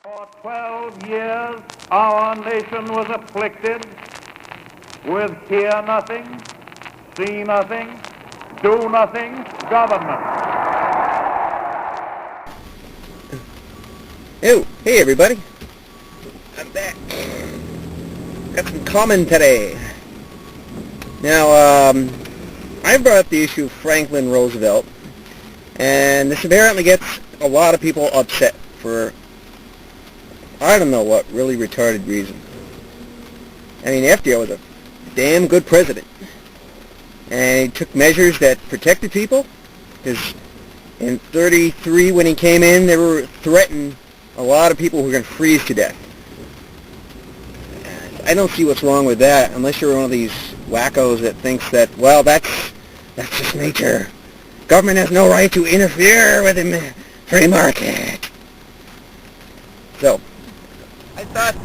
For 12 years, our nation was afflicted with hear nothing, see nothing, do nothing government. Oh, hey everybody. I'm back. Got some commentary. Now, I brought up the issue of Franklin Roosevelt, and this apparently gets a lot of people upset for I don't know what really retarded reason. I mean, FDR was a damn good president, and he took measures that protected people, because in 33 when he came in, they were threatening a lot of people who were going to freeze to death. I don't see what's wrong with that, unless you're one of these wackos that thinks that, well, that's just nature. Government has no right to interfere with the free market. So, I thought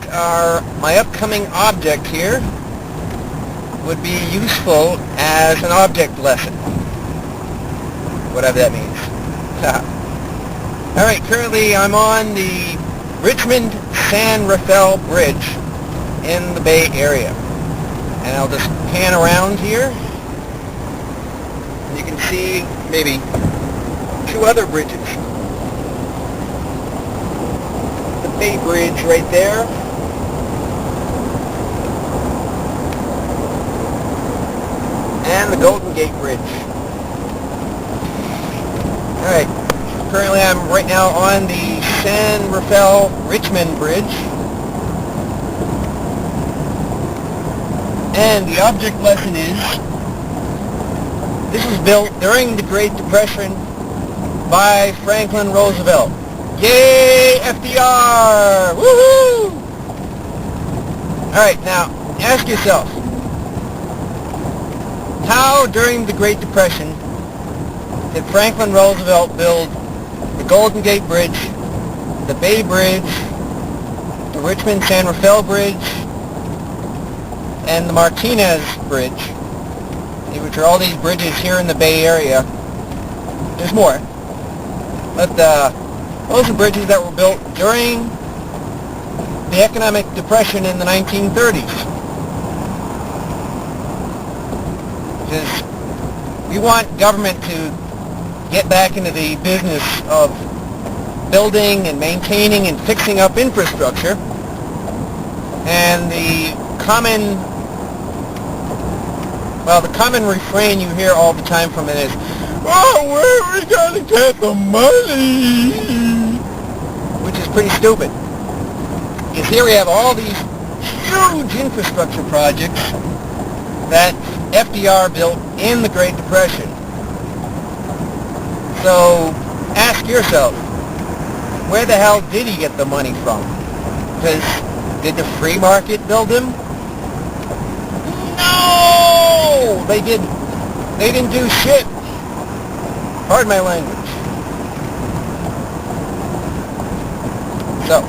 my upcoming object here would be useful as an object lesson, whatever that means. Alright, currently I'm on the Richmond San Rafael Bridge in the Bay Area, and I'll just pan around here, and you can see maybe two other bridges. Bay Bridge right there, and the Golden Gate Bridge. Alright, currently I'm right now on the San Rafael Richmond Bridge, and the object lesson is, this was built during the Great Depression by Franklin Roosevelt. Yay, FDR! Woohoo! Alright, now, ask yourself, how during the Great Depression did Franklin Roosevelt build the Golden Gate Bridge, the Bay Bridge, the Richmond San Rafael Bridge, and the Martinez Bridge, which are all these bridges here in the Bay Area? There's more. But those are bridges that were built during the economic depression in the 1930s. Because we want government to get back into the business of building and maintaining and fixing up infrastructure. And the common refrain you hear all the time from it is, "Oh, where are we going to get the money?" Which is pretty stupid. Because here we have all these huge infrastructure projects that FDR built in the Great Depression. So, ask yourself, where the hell did he get the money from? Because, did the free market build him? No! They didn't do shit. Pardon my language. So,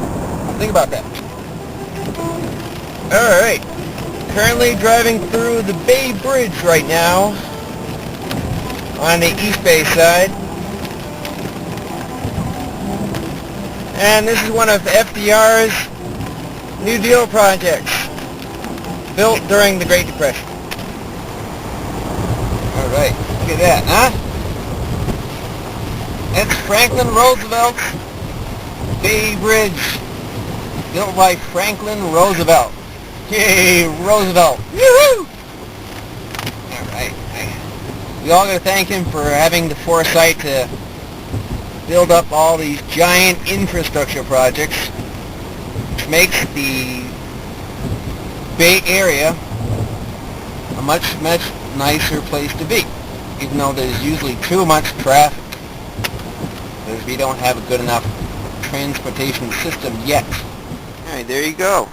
think about that. Alright. Currently driving through the Bay Bridge right now on the East Bay side. And this is one of FDR's New Deal projects built during the Great Depression. Alright, look at that, huh? That's Franklin Roosevelt's Bay Bridge, built by Franklin Roosevelt. Yay, Roosevelt! Woohoo! Alright, we all got to thank him for having the foresight to build up all these giant infrastructure projects, which makes the Bay Area a much, much nicer place to be, even though there's usually too much traffic, because we don't have a good enough transportation system yet. Alright, there you go.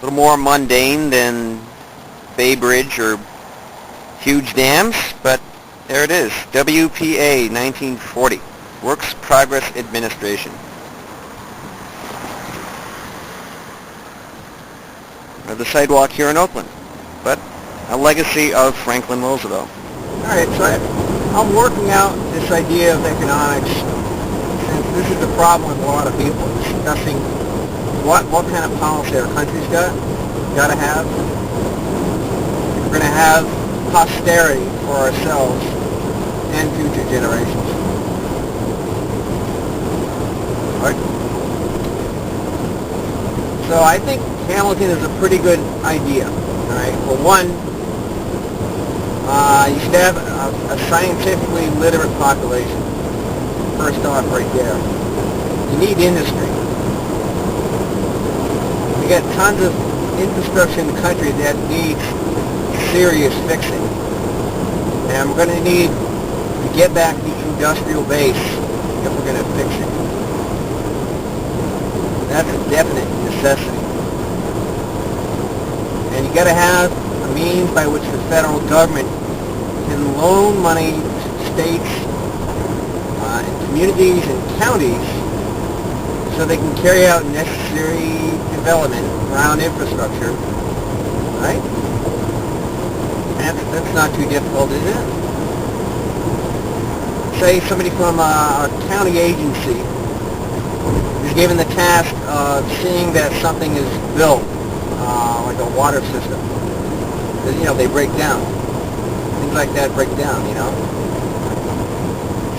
A little more mundane than Bay Bridge or huge dams, but there it is. WPA 1940, Works Progress Administration. The sidewalk here in Oakland, but a legacy of Franklin Roosevelt. Alright, so I'm working out this idea of economics since this is the problem with a lot of people discussing what kind of policy our country's got to have. If we're going to have posterity for ourselves and future generations. Right? So I think Hamilton is a pretty good idea. All right. For one, you should have a scientifically literate population. First off, right there. You need industry. We got tons of infrastructure in the country that needs serious fixing. And we're going to need to get back the industrial base if we're going to fix it. That's a definite necessity. And you got to have a means by which the federal government can loan money to states and communities and counties so they can carry out necessary development around infrastructure. Right? That's not too difficult, is it? Say somebody from a county agency is given the task of seeing that something is built, like a water system. Because, you know, they break down. Things like that break down, you know.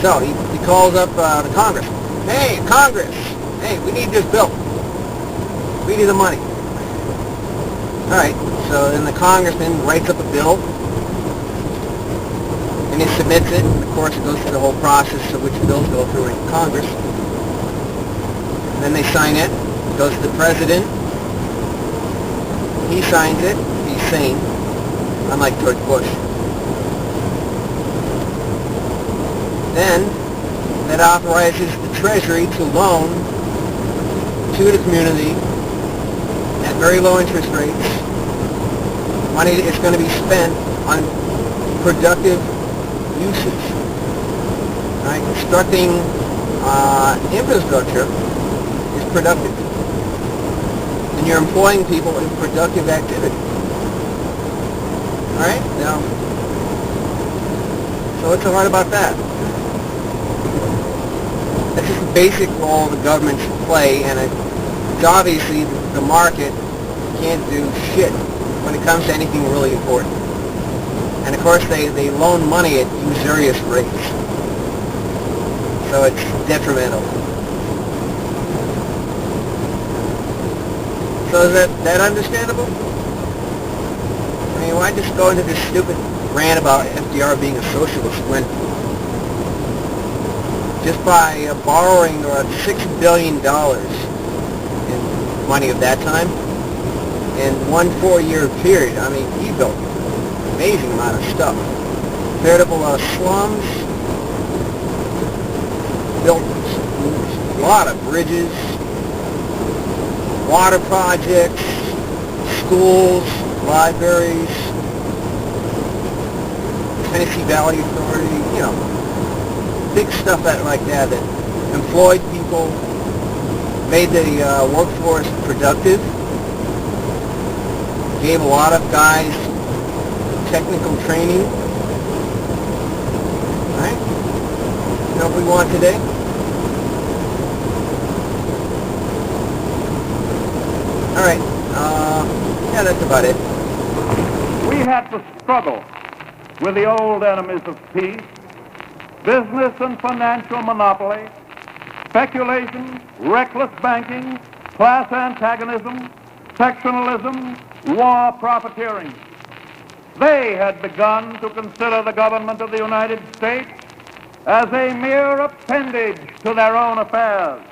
So he calls up the Congress. Hey, Congress! Hey, we need this built. We need the money. All right, so then the congressman writes up a bill, and he submits it. And of course, it goes through the whole process of which bills go through in Congress. And then they sign it. It goes to the president. He signs it. He's sane, unlike George Bush. Then that authorizes the Treasury to loan to the community at very low interest rates. Money is going to be spent on productive uses. Right? Constructing infrastructure is productive. And you're employing people in productive activity. Alright? Now, so what's so hard about that? That's just the basic role the government should play, and it's obviously the market can't do shit when it comes to anything really important. And of course they loan money at usurious rates. So it's detrimental. So is that understandable? I mean, why just go into this stupid rant about FDR being a socialist when just by borrowing $6 billion in money of that time in 1 4-year period, I mean, he built an amazing amount of stuff. Veritable slums, built a lot of bridges, water projects, schools, libraries, Tennessee Valley Authority, you know, big stuff like that employed people, made the workforce productive, gave a lot of guys technical training, right? You know what we want today? All right, yeah, that's about it. We had to struggle with the old enemies of peace: business and financial monopoly, speculation, reckless banking, class antagonism, sectionalism, war profiteering. They had begun to consider the government of the United States as a mere appendage to their own affairs.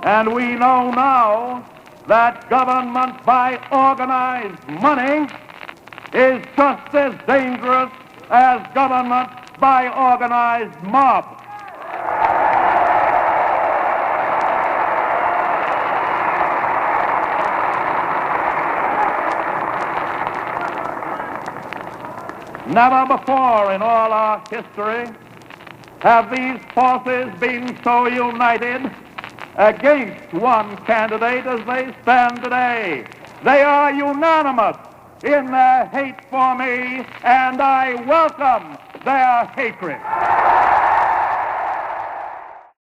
And we know now that government by organized money is just as dangerous as government by organized mob. Never before in all our history have these forces been so united against one candidate as they stand today. They are unanimous in their hate for me, and I welcome their hatred.